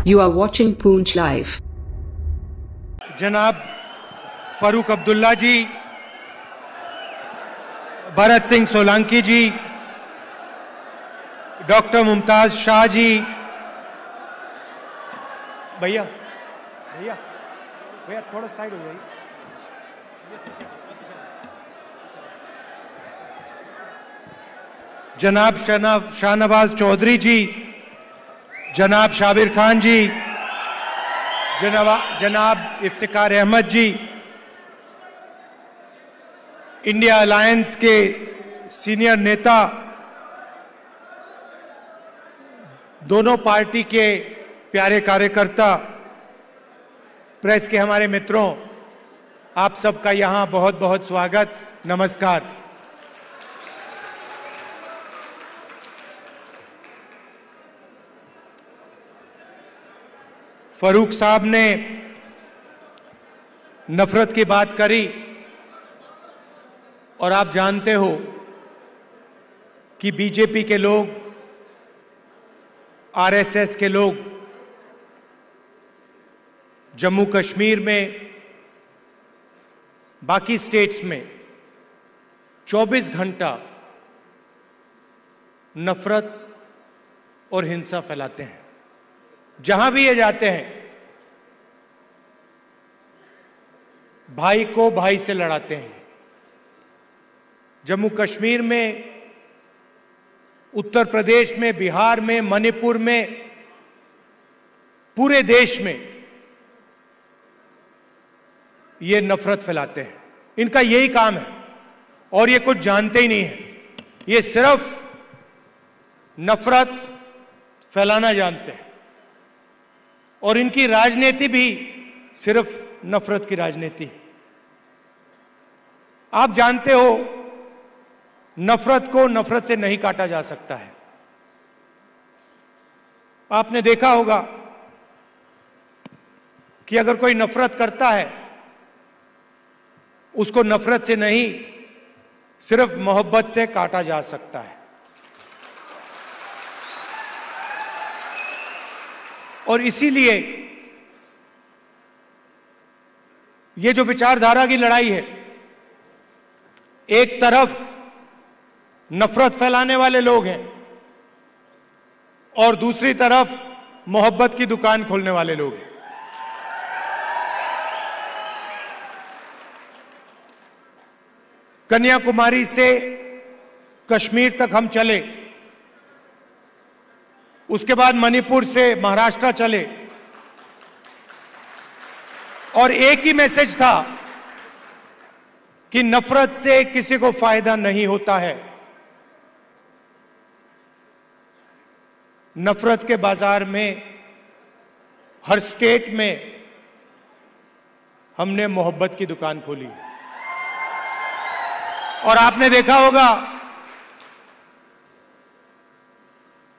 You are watching Poonch Live. जनाब फारूक अब्दुल्ला जी, भरत सिंह सोलंकी जी, doctor Mumtaz Shah ji, भैया भैया भैया थोड़ा साइड हो जाइए, जनाब शाहनवाज चौधरी जी, जनाब शाबिर खान जी, जनाब इफ्तिकार अहमद जी, इंडिया अलायंस के सीनियर नेता, दोनों पार्टी के प्यारे कार्यकर्ता, प्रेस के हमारे मित्रों, आप सबका यहां बहुत बहुत स्वागत, नमस्कार। फारूक साहब ने नफरत की बात करी और आप जानते हो कि बीजेपी के लोग, आरएसएस के लोग जम्मू कश्मीर में, बाकी स्टेट्स में 24 घंटा नफरत और हिंसा फैलाते हैं। जहां भी ये जाते हैं भाई को भाई से लड़ाते हैं। जम्मू कश्मीर में, उत्तर प्रदेश में, बिहार में, मणिपुर में, पूरे देश में ये नफरत फैलाते हैं। इनका यही काम है और ये कुछ जानते ही नहीं है। ये सिर्फ नफरत फैलाना जानते हैं और इनकी राजनीति भी सिर्फ नफरत की राजनीति है। आप जानते हो नफरत को नफरत से नहीं काटा जा सकता है। आपने देखा होगा कि अगर कोई नफरत करता है, उसको नफरत से नहीं, सिर्फ मोहब्बत से काटा जा सकता है। और इसीलिए ये जो विचारधारा की लड़ाई है, एक तरफ नफरत फैलाने वाले लोग हैं और दूसरी तरफ मोहब्बत की दुकान खोलने वाले लोग हैं। कन्याकुमारी से कश्मीर तक हम चले, उसके बाद मणिपुर से महाराष्ट्र चले और एक ही मैसेज था कि नफरत से किसी को फायदा नहीं होता है। नफरत के बाजार में हर स्टेट में हमने मोहब्बत की दुकान खोली और आपने देखा होगा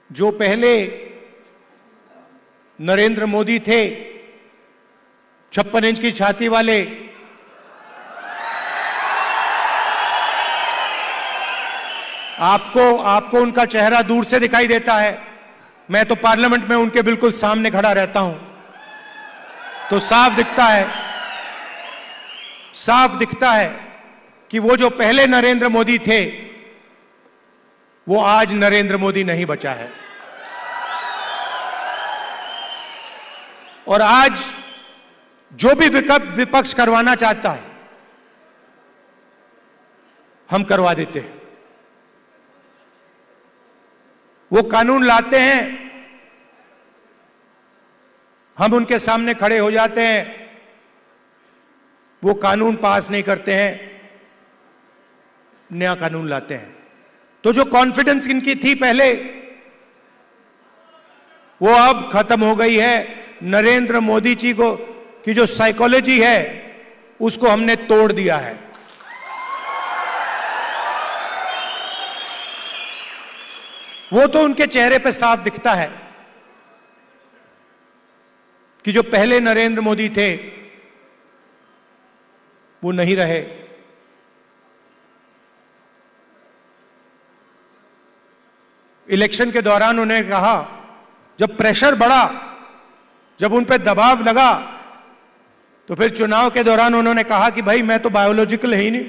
जो पहले नरेंद्र मोदी थे, 56 इंच की छाती वाले, आपको उनका चेहरा दूर से दिखाई देता है। मैं तो पार्लियामेंट में उनके बिल्कुल सामने खड़ा रहता हूं, तो साफ दिखता है कि वो जो पहले नरेंद्र मोदी थे, वो आज नरेंद्र मोदी नहीं बचा है। और आज जो भी विपक्ष करवाना चाहता है, हम करवा देते हैं। वो कानून लाते हैं, हम उनके सामने खड़े हो जाते हैं, वो कानून पास नहीं करते हैं, नया कानून लाते हैं। तो जो कॉन्फिडेंस इनकी थी पहले, वो अब खत्म हो गई है। नरेंद्र मोदी जी को की जो साइकोलॉजी है, उसको हमने तोड़ दिया है। वो तो उनके चेहरे पे साफ दिखता है कि जो पहले नरेंद्र मोदी थे, वो नहीं रहे। इलेक्शन के दौरान उन्हें कहा, जब प्रेशर बढ़ा जब उन पर दबाव लगा तो फिर चुनाव के दौरान उन्होंने कहा कि भाई मैं तो बायोलॉजिकल है ही नहीं,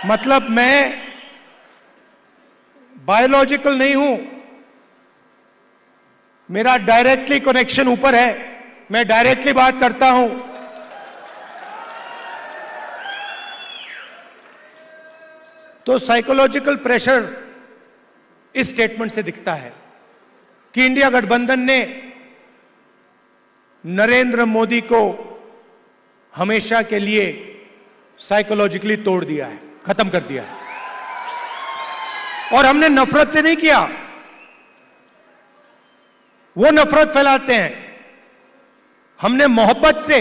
मतलब मैं बायोलॉजिकल नहीं हूं, मेरा डायरेक्टली कनेक्शन ऊपर है, मैं डायरेक्टली बात करता हूं। तो साइकोलॉजिकल प्रेशर इस स्टेटमेंट से दिखता है कि इंडिया गठबंधन ने नरेंद्र मोदी को हमेशा के लिए साइकोलॉजिकली तोड़ दिया है, खत्म कर दिया है। और हमने नफरत से नहीं किया, वो नफरत फैलाते हैं, हमने मोहब्बत से,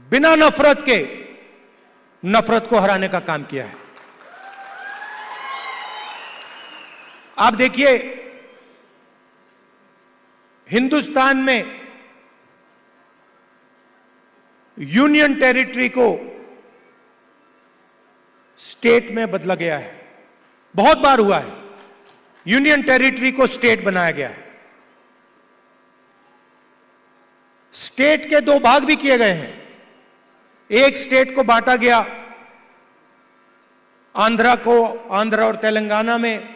बिना नफरत के नफरत को हराने का काम किया है। आप देखिए, हिंदुस्तान में यूनियन टेरिटरी को स्टेट में बदला गया है, बहुत बार हुआ है, यूनियन टेरिटरी को स्टेट बनाया गया है। स्टेट के दो भाग भी किए गए हैं, एक स्टेट को बांटा गया आंध्रा और तेलंगाना में,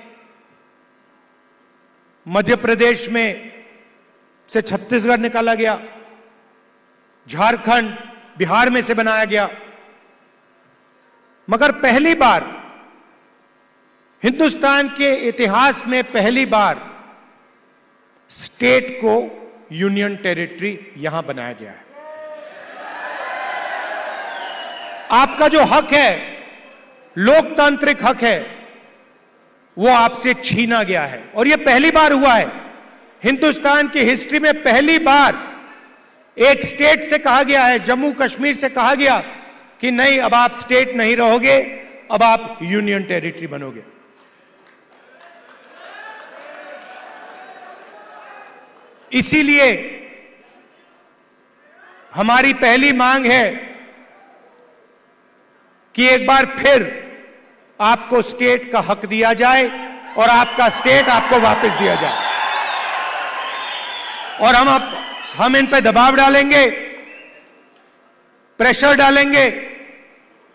मध्य प्रदेश में से छत्तीसगढ़ निकाला गया, झारखंड बिहार में से बनाया गया। मगर पहली बार हिंदुस्तान के इतिहास में पहली बार स्टेट को यूनियन टेरिटरी यहां बनाया गया है। आपका जो हक है, लोकतांत्रिक हक है, वो आपसे छीना गया है। और यह पहली बार हुआ है हिंदुस्तान की हिस्ट्री में, पहली बार एक स्टेट से कहा गया है, जम्मू कश्मीर से कहा गया कि नहीं, अब आप स्टेट नहीं रहोगे, अब आप यूनियन टेरिटरी बनोगे। इसीलिए हमारी पहली मांग है कि एक बार फिर आपको स्टेट का हक दिया जाए और आपका स्टेट आपको वापस दिया जाए। और हम इन पे दबाव डालेंगे, प्रेशर डालेंगे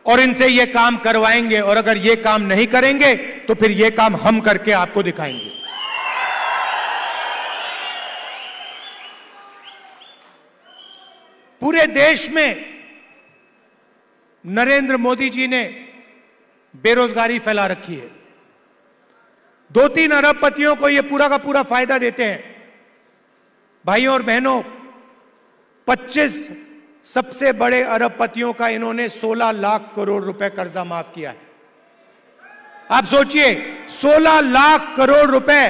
और इनसे ये काम करवाएंगे। और अगर ये काम नहीं करेंगे तो फिर ये काम हम करके आपको दिखाएंगे। पूरे देश में नरेंद्र मोदी जी ने बेरोजगारी फैला रखी है। 2-3 अरबपतियों को यह पूरा का पूरा फायदा देते हैं। भाइयों और बहनों, 25 सबसे बड़े अरबपतियों का इन्होंने 16 लाख करोड़ रुपए कर्जा माफ किया है। आप सोचिए, 16 लाख करोड़ रुपए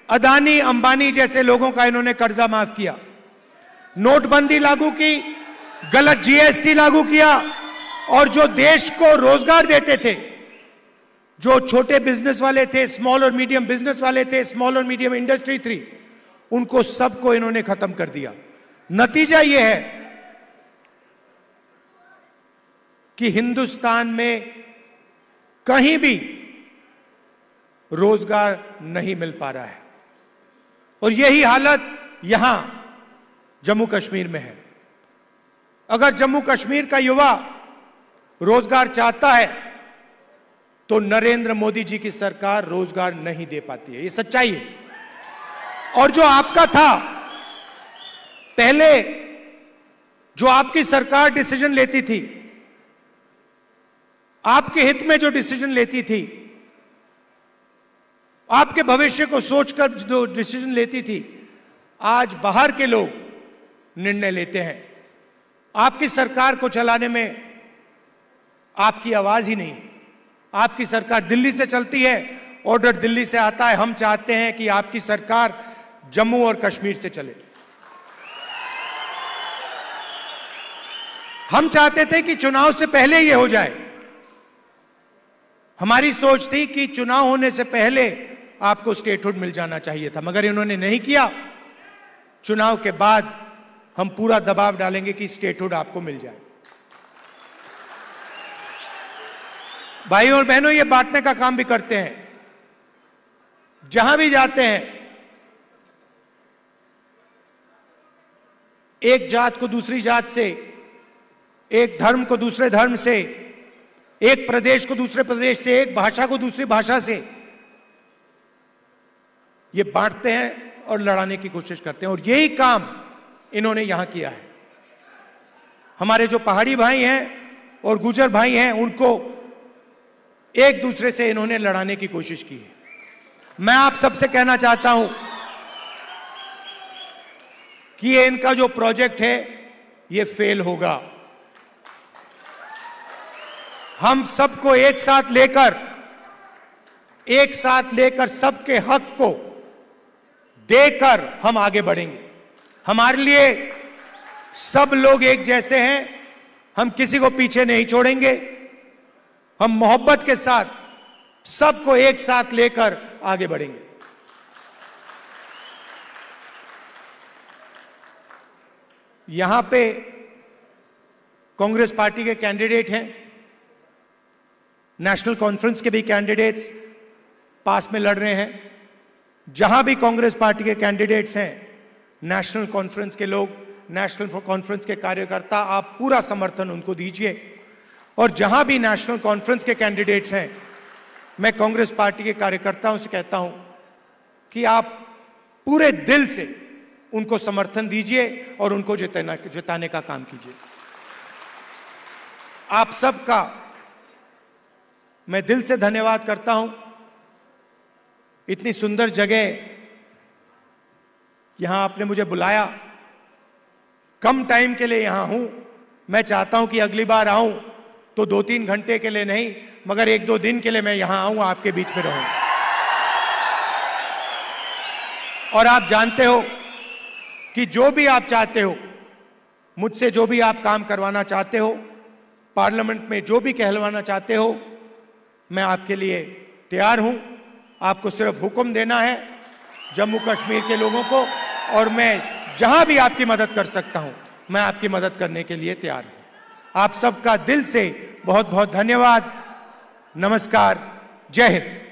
अदानी अंबानी जैसे लोगों का इन्होंने कर्जा माफ किया। नोटबंदी लागू की, गलत जीएसटी लागू किया, और जो देश को रोजगार देते थे, जो छोटे बिजनेस वाले थे, स्मॉल और मीडियम बिजनेस वाले थे, स्मॉल और मीडियम इंडस्ट्री थी, उनको सबको इन्होंने खत्म कर दिया। नतीजा यह है कि हिंदुस्तान में कहीं भी रोजगार नहीं मिल पा रहा है। और यही हालत यहां जम्मू कश्मीर में है। अगर जम्मू कश्मीर का युवा रोजगार चाहता है तो नरेंद्र मोदी जी की सरकार रोजगार नहीं दे पाती है, ये सच्चाई है। और जो आपका था पहले, जो आपकी सरकार डिसीजन लेती थी, आपके हित में जो डिसीजन लेती थी, आपके भविष्य को सोचकर जो डिसीजन लेती थी, आज बाहर के लोग निर्णय लेते हैं। आपकी सरकार को चलाने में आपकी आवाज ही नहीं। आपकी सरकार दिल्ली से चलती है, ऑर्डर दिल्ली से आता है। हम चाहते हैं कि आपकी सरकार जम्मू और कश्मीर से चले। हम चाहते थे कि चुनाव से पहले यह हो जाए। हमारी सोच थी कि चुनाव होने से पहले आपको स्टेटहुड मिल जाना चाहिए था, मगर इन्होंने नहीं किया। चुनाव के बाद हम पूरा दबाव डालेंगे कि स्टेटहुड आपको मिल जाए। भाइयों और बहनों, ये बांटने का काम भी करते हैं। जहां भी जाते हैं, एक जात को दूसरी जात से, एक धर्म को दूसरे धर्म से, एक प्रदेश को दूसरे प्रदेश से, एक भाषा को दूसरी भाषा से, ये बांटते हैं और लड़ाने की कोशिश करते हैं। और यही काम इन्होंने यहां किया है। हमारे जो पहाड़ी भाई हैं और गुर्जर भाई हैं, उनको एक दूसरे से इन्होंने लड़ाने की कोशिश की है। मैं आप सबसे कहना चाहता हूं कि ये इनका जो प्रोजेक्ट है ये फेल होगा। हम सबको एक साथ लेकर सबके हक को देकर हम आगे बढ़ेंगे। हमारे लिए सब लोग एक जैसे हैं, हम किसी को पीछे नहीं छोड़ेंगे। हम मोहब्बत के साथ सबको एक साथ लेकर आगे बढ़ेंगे। यहां पे कांग्रेस पार्टी के कैंडिडेट हैं, नेशनल कॉन्फ्रेंस के भी कैंडिडेट्स पास में लड़ रहे हैं। जहां भी कांग्रेस पार्टी के कैंडिडेट्स हैं, नेशनल कॉन्फ्रेंस के लोग, नेशनल कॉन्फ्रेंस के कार्यकर्ता, आप पूरा समर्थन उनको दीजिए। और जहां भी नेशनल कॉन्फ्रेंस के कैंडिडेट्स हैं, मैं कांग्रेस पार्टी के कार्यकर्ताओं से कहता हूं कि आप पूरे दिल से उनको समर्थन दीजिए और उनको जिताने का काम कीजिए। आप सबका मैं दिल से धन्यवाद करता हूं। इतनी सुंदर जगह यहां आपने मुझे बुलाया, कम टाइम के लिए यहां हूं। मैं चाहता हूं कि अगली बार आऊं तो 2-3 घंटे के लिए नहीं, मगर 1-2 दिन के लिए मैं यहां आऊं, आपके बीच में रहूं। और आप जानते हो कि जो भी आप चाहते हो, मुझसे जो भी आप काम करवाना चाहते हो, पार्लियामेंट में जो भी कहलवाना चाहते हो, मैं आपके लिए तैयार हूं। आपको सिर्फ हुक्म देना है जम्मू कश्मीर के लोगों को, और मैं जहां भी आपकी मदद कर सकता हूं, मैं आपकी मदद करने के लिए तैयार हूं। आप सबका दिल से बहुत बहुत धन्यवाद। नमस्कार। जय हिंद।